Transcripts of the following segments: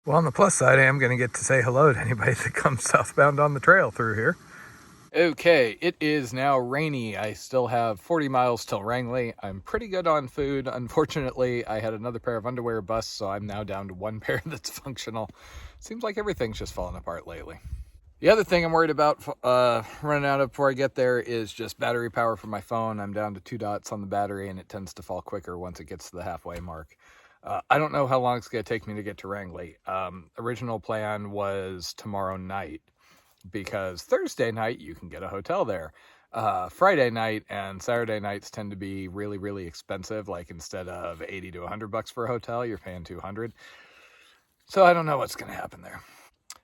Well, on the plus side, I am going to get to say hello to anybody that comes southbound on the trail through here. Okay, it is now rainy. I still have 40 miles till Wrangley. I'm pretty good on food. Unfortunately, I had another pair of underwear bust, so I'm now down to one pair that's functional. Seems like everything's just falling apart lately. The other thing I'm worried about running out of before I get there is just battery power for my phone. I'm down to 2 dots on the battery, and it tends to fall quicker once it gets to the halfway mark. I don't know how long it's going to take me to get to Wrangley. Original plan was tomorrow night, because Thursday night you can get a hotel there. Friday night and Saturday nights tend to be really, really expensive. Like instead of 80 to 100 bucks for a hotel, you're paying 200. So I don't know what's going to happen there.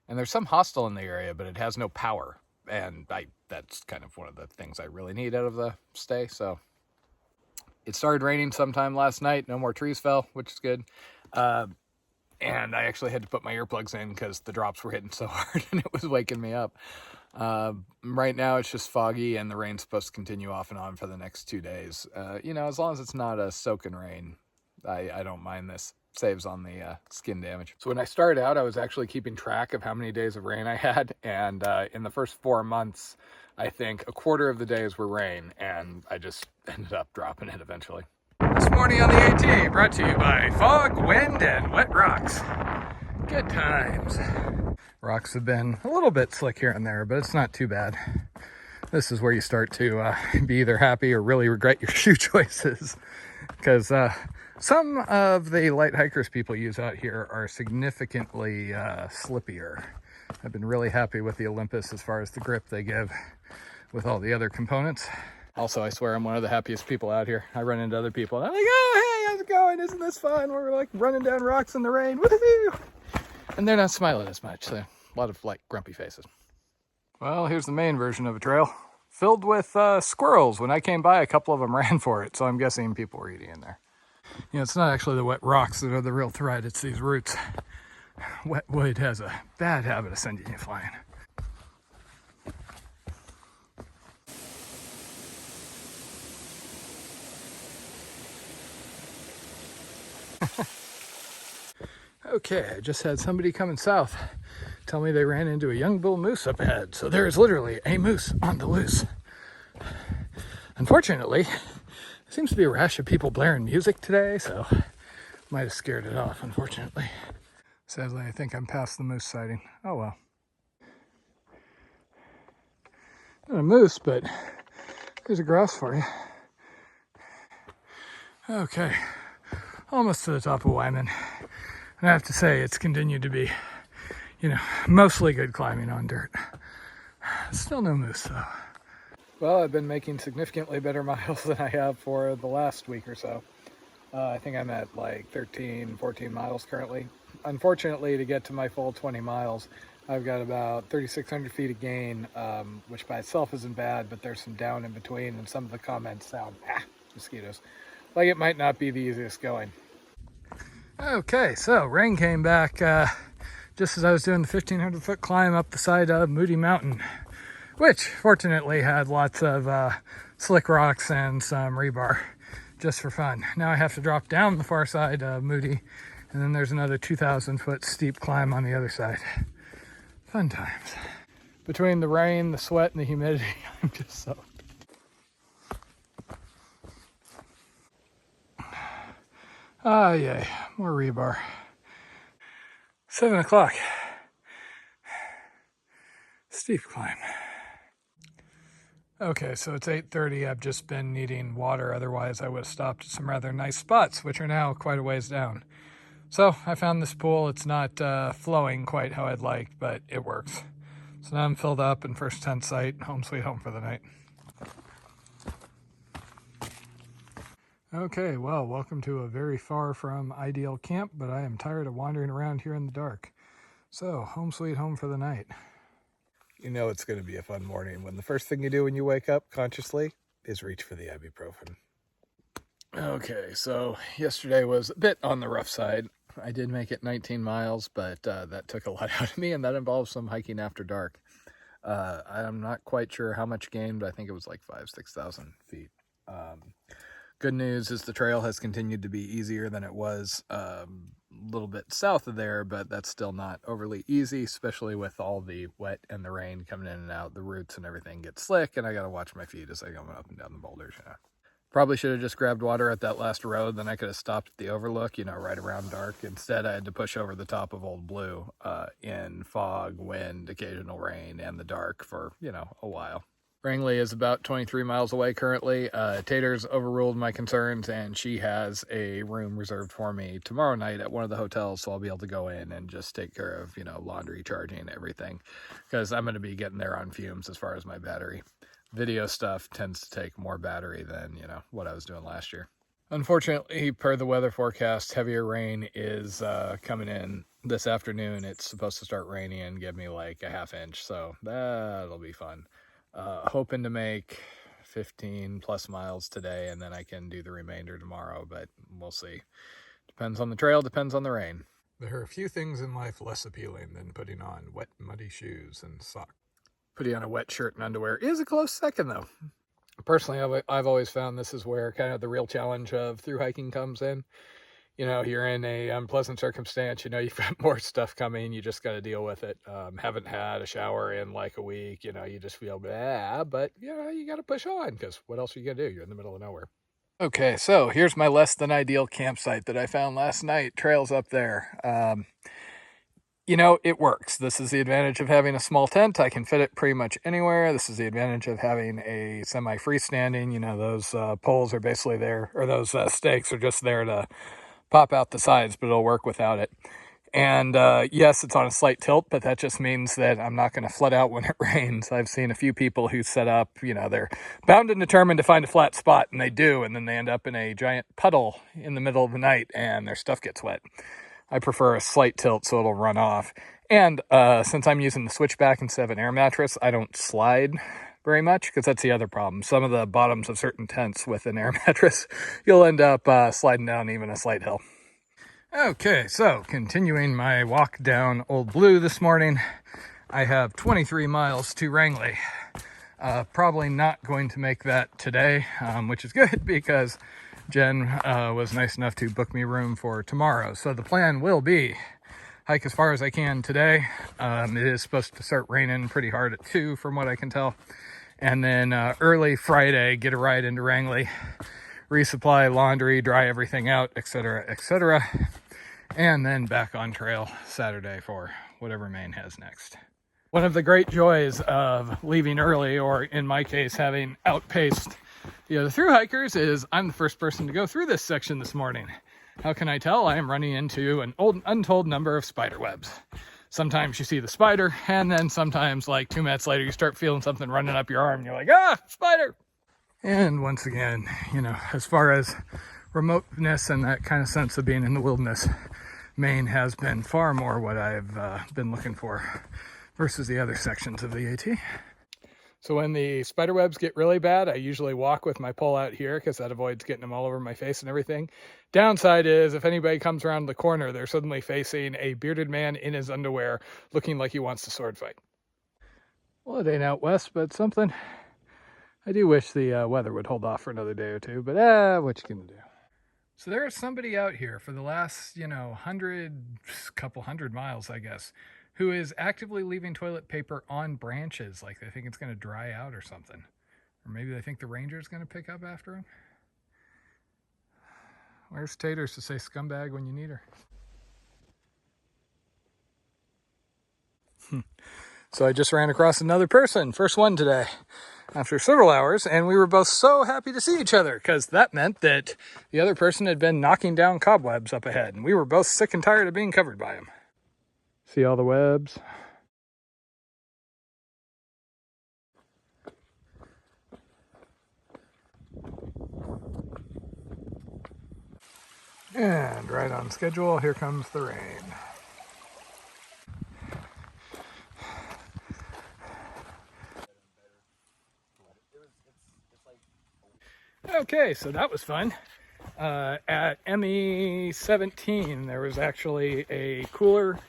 And there's some hostel in the area, but it has no power. And that's kind of one of the things I really need out of the stay. So it started raining sometime last night. No more trees fell, which is good. And I actually had to put my earplugs in because the drops were hitting so hard and it was waking me up. Right now it's just foggy and the rain's supposed to continue off and on for the next 2 days. As long as it's not a soaking rain, I don't mind this. Saves on the skin damage. So when I started out, I was actually keeping track of how many days of rain I had. And in the first 4 months, I think a quarter of the days were rain. And I just ended up dropping it eventually. This morning on the AT, brought to you by fog, wind, and wet rocks. Good times. Rocks have been a little bit slick here and there, but it's not too bad. This is where you start to be either happy or really regret your shoe choices. Because some of the light hikers people use out here are significantly slippier. I've been really happy with the Olympus as far as the grip they give with all the other components. Also, I swear I'm one of the happiest people out here. I run into other people and I'm like, oh, hey, how's it going? Isn't this fun? We're like running down rocks in the rain. Woohoo! And they're not smiling as much, so a lot of like grumpy faces. Well, here's the main version of a trail. Filled with squirrels. When I came by, a couple of them ran for it, so I'm guessing people were eating in there. It's not actually the wet rocks that are the real threat, it's these roots. Wet wood has a bad habit of sending you flying. Okay, I just had somebody coming south tell me they ran into a young bull moose up ahead, so there is literally a moose on the loose. Unfortunately, there seems to be a rash of people blaring music today, so might have scared it off, unfortunately. Sadly, I think I'm past the moose sighting. Oh well. Not a moose, but there's a grouse for you. Okay, almost to the top of Wyman. And I have to say, it's continued to be, mostly good climbing on dirt. Still no moose, though. Well, I've been making significantly better miles than I have for the last week or so. I think I'm at like 13, 14 miles currently. Unfortunately, to get to my full 20 miles, I've got about 3,600 feet of gain, which by itself isn't bad, but there's some down in between, and some of the comments sound, mosquitoes, like it might not be the easiest going. Okay, so rain came back just as I was doing the 1,500 foot climb up the side of Moody Mountain, which fortunately had lots of slick rocks and some rebar just for fun. Now I have to drop down the far side of Moody, and then there's another 2,000 foot steep climb on the other side. Fun times. Between the rain, the sweat, and the humidity, I'm just soaked. Ah, yay, more rebar. 7 o'clock. Steep climb. Okay, so it's 8:30. I've just been needing water. Otherwise, I would have stopped at some rather nice spots, which are now quite a ways down. So I found this pool. It's not flowing quite how I'd like, but it works. So now I'm filled up and first tent site, home sweet home for the night. Okay, well, welcome to a very far from ideal camp, but I am tired of wandering around here in the dark. So, home sweet home for the night. You know it's going to be a fun morning when the first thing you do when you wake up consciously is reach for the ibuprofen. Okay, so yesterday was a bit on the rough side. I did make it 19 miles, but that took a lot out of me, and that involves some hiking after dark. I'm not quite sure how much gain, but I think it was like 5,000 to 6,000 feet. Good news is the trail has continued to be easier than it was a little bit south of there, but that's still not overly easy, especially with all the wet and the rain coming in and out. The roots and everything get slick, and I got to watch my feet as I go up and down the boulders. Probably should have just grabbed water at that last road, then I could have stopped at the overlook, right around dark. Instead, I had to push over the top of Old Blue in fog, wind, occasional rain, and the dark for, a while. Rangley is about 23 miles away currently. Tater's overruled my concerns, and she has a room reserved for me tomorrow night at one of the hotels, so I'll be able to go in and just take care of, laundry, charging, everything, because I'm going to be getting there on fumes as far as my battery. Video stuff tends to take more battery than, what I was doing last year. Unfortunately, per the weather forecast, heavier rain is coming in this afternoon. It's supposed to start raining and give me like a ½ inch, so that'll be fun. Hoping to make 15 plus miles today, and then I can do the remainder tomorrow, but we'll see. Depends on the trail, depends on the rain. There are a few things in life less appealing than putting on wet, muddy shoes and socks. Putting on a wet shirt and underwear is a close second, though. Personally, I've always found this is where kind of the real challenge of through hiking comes in. You're in a unpleasant circumstance, you've got more stuff coming, you just got to deal with it. Haven't had a shower in like a week, you just feel bad, but you got to push on, because what else are you going to do? You're in the middle of nowhere. Okay, so here's my less than ideal campsite that I found last night. Trails up there. It works. This is the advantage of having a small tent. I can fit it pretty much anywhere. This is the advantage of having a semi-freestanding. Those poles are basically there, or those stakes are just there to pop out the sides, but it'll work without it. And yes, it's on a slight tilt, but that just means that I'm not going to flood out when it rains. I've seen a few people who set up, they're bound and determined to find a flat spot, and they do, and then they end up in a giant puddle in the middle of the night, and their stuff gets wet. I prefer a slight tilt so it'll run off. And since I'm using the switchback instead of an air mattress, I don't slide very much, because that's the other problem. Some of the bottoms of certain tents with an air mattress, you'll end up sliding down even a slight hill. Okay, so continuing my walk down Old Blue this morning, I have 23 miles to Rangley. Probably not going to make that today, which is good because Jen was nice enough to book me room for tomorrow. So the plan will be hike as far as I can today. It is supposed to start raining pretty hard at 2 from what I can tell. And then early Friday, get a ride into Rangley, resupply laundry, dry everything out, etc., etc. And then back on trail Saturday for whatever Maine has next. One of the great joys of leaving early, or in my case, having outpaced the other thru hikers, is I'm the first person to go through this section this morning. How can I tell? I am running into an untold number of spider webs. Sometimes you see the spider, and then sometimes, like 2 minutes later, you start feeling something running up your arm, and you're like, ah, spider! And once again, as far as remoteness and that kind of sense of being in the wilderness, Maine has been far more what I've been looking for versus the other sections of the AT. So when the spider webs get really bad, I usually walk with my pole out here because that avoids getting them all over my face and everything. Downside is if anybody comes around the corner, they're suddenly facing a bearded man in his underwear looking like he wants to sword fight. Well, it ain't out west, but something. I do wish the weather would hold off for another day or two, but what you gonna do? So there's somebody out here for the last, couple hundred miles, I guess, who is actively leaving toilet paper on branches, like they think it's going to dry out or something. Or maybe they think the ranger's going to pick up after him. Where's Taters to say scumbag when you need her? So I just ran across another person, first one today, after several hours, and we were both so happy to see each other, because that meant that the other person had been knocking down cobwebs up ahead, and we were both sick and tired of being covered by them. See all the webs? And right on schedule, here comes the rain. Okay, so that was fun. At ME17, there was actually a cooler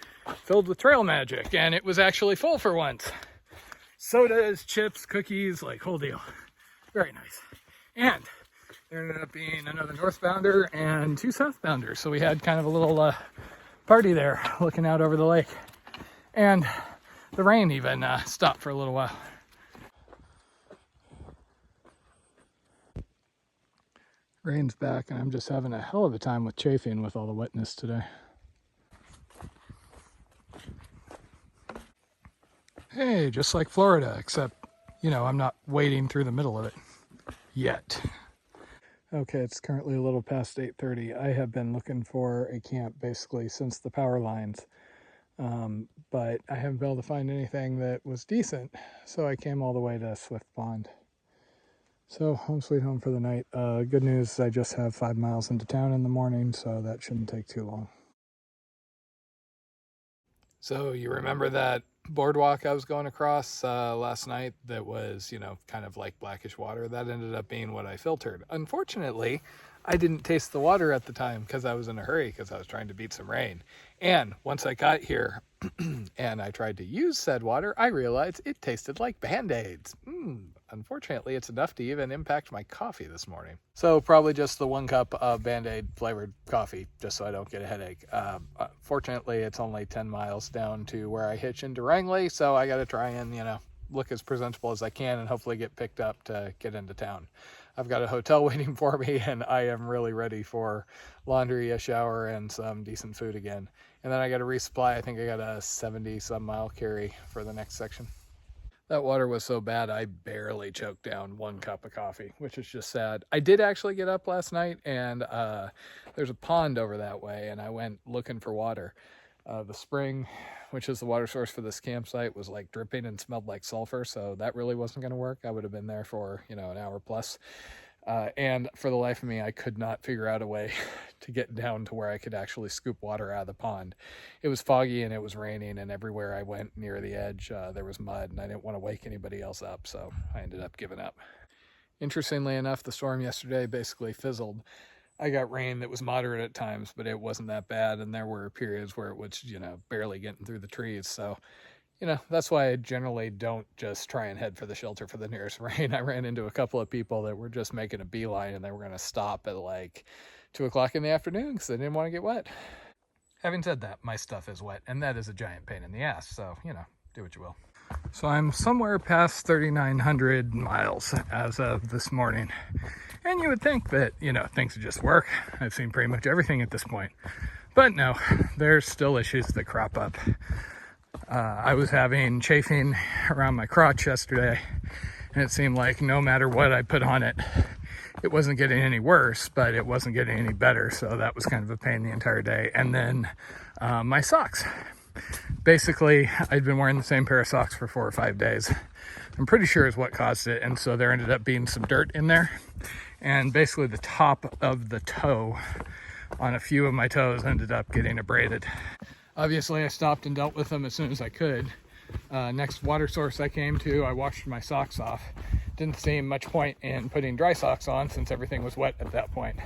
filled with trail magic, and it was actually full for once. Sodas, chips, cookies, like whole deal. Very nice. And There ended up being another northbounder and 2 southbounders. So we had kind of a little party there looking out over the lake. And the rain even stopped for a little while. Rain's back and I'm just having a hell of a time with chafing with all the wetness today. Hey, just like Florida, except, you know, I'm not wading through the middle of it yet. Okay, it's currently a little past 8:30. I have been looking for a camp basically since the power lines, but I haven't been able to find anything that was decent, so I came all the way to Swift Pond. So, home sweet home for the night. Good news, I just have 5 miles into town in the morning, so that shouldn't take too long. So you remember that boardwalk I was going across last night that was, you know, kind of like blackish water? That ended up being what I filtered. Unfortunately, I didn't taste the water at the time because I was in a hurry because I was trying to beat some rain. And once I got here and I tried to use said water, I realized it tasted like Band-Aids. Unfortunately, it's enough to even impact my coffee this morning. So probably just the 1 cup of Band-Aid flavored coffee, just so I don't get a headache. Fortunately, it's only 10 miles down to where I hitch into Wrangley, so I got to try and, you know, look as presentable as I can and hopefully get picked up to get into town. I've got a hotel waiting for me and I am really ready for laundry, a shower, and some decent food again. And then I got to resupply. I think I got a 70-some mile carry for the next section. That water was so bad, I barely choked down 1 cup of coffee, which is just sad. I did actually get up last night, and there's a pond over that way, and I went looking for water. The spring, which is the water source for this campsite, was like dripping and smelled like sulfur, so that really wasn't going to work. I would have been there for, you know, an hour plus. And for the life of me, I could not figure out a way to get down to where I could actually scoop water out of the pond. It was foggy and it was raining, and everywhere I went near the edge, there was mud, and I didn't want to wake anybody else up, so I ended up giving up. Interestingly enough, the storm yesterday basically fizzled. I got rain that was moderate at times, but it wasn't that bad, and there were periods where it was, you know, barely getting through the trees, so you know, that's why I generally don't just try and head for the shelter for the nearest rain. I ran into a couple of people that were just making a beeline and they were going to stop at like 2 o'clock in the afternoon because they didn't want to get wet. Having said that, my stuff is wet and that is a giant pain in the ass. So, you know, do what you will. So I'm somewhere past 3,900 miles as of this morning. And you would think that, you know, things would just work. I've seen pretty much everything at this point. But no, there's still issues that crop up. I was having chafing around my crotch yesterday, and it seemed like no matter what I put on it, it wasn't getting any worse, but it wasn't getting any better, so that was kind of a pain the entire day. And then my socks. Basically, I'd been wearing the same pair of socks for 4 or 5 days. I'm pretty sure is what caused it, and so there ended up being some dirt in there, and basically the top of the toe on a few of my toes ended up getting abraded. Obviously, I stopped and dealt with them as soon as I could. Next water source I came to, I washed my socks off. Didn't see much point in putting dry socks on since everything was wet at that point.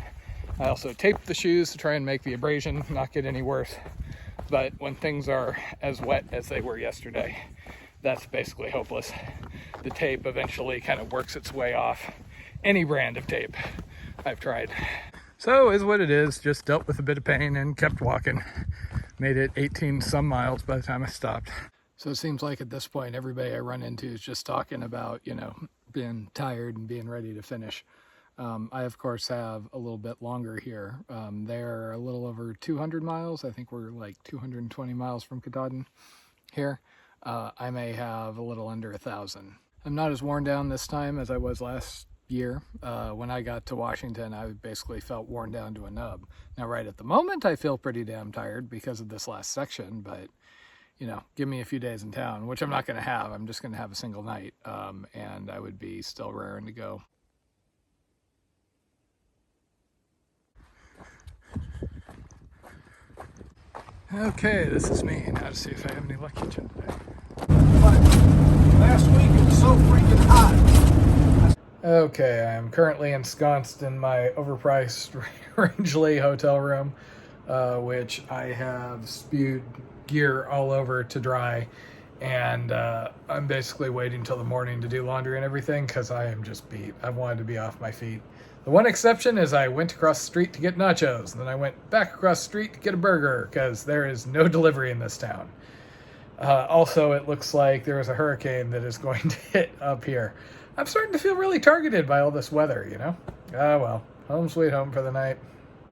I also taped the shoes to try and make the abrasion not get any worse. But when things are as wet as they were yesterday, that's basically hopeless. The tape eventually kind of works its way off any brand of tape I've tried. So is what it is, just dealt with a bit of pain and kept walking. Made it 18 some miles by the time I stopped. So it seems like at this point, everybody I run into is just talking about, you know, being tired and being ready to finish. I, of course, have a little bit longer here. They're a little over 200 miles. I think we're like 220 miles from Katahdin here. I may have a little under 1,000. I'm not as worn down this time as I was last year. When I got to Washington, I basically felt worn down to a nub. Now, right at the moment, I feel pretty damn tired because of this last section, but, you know, give me a few days in town, which I'm not going to have. I'm just going to have a single night, and I would be still raring to go. Okay, this is me. Now to see if I have any luck kitchen today. But last week it was so freaking hot. Okay, I am currently ensconced in my overpriced Rangeley hotel room, which I have spewed gear all over to dry, and I'm basically waiting till the morning to do laundry and everything because I am just beat. I wanted to be off my feet. The one exception is I went across the street to get nachos, and then I went back across the street to get a burger, because there is no delivery in this town. Also, it looks like there is a hurricane that is going to hit up here. I'm starting to feel really targeted by all this weather, you know? Ah, well, home sweet home for the night.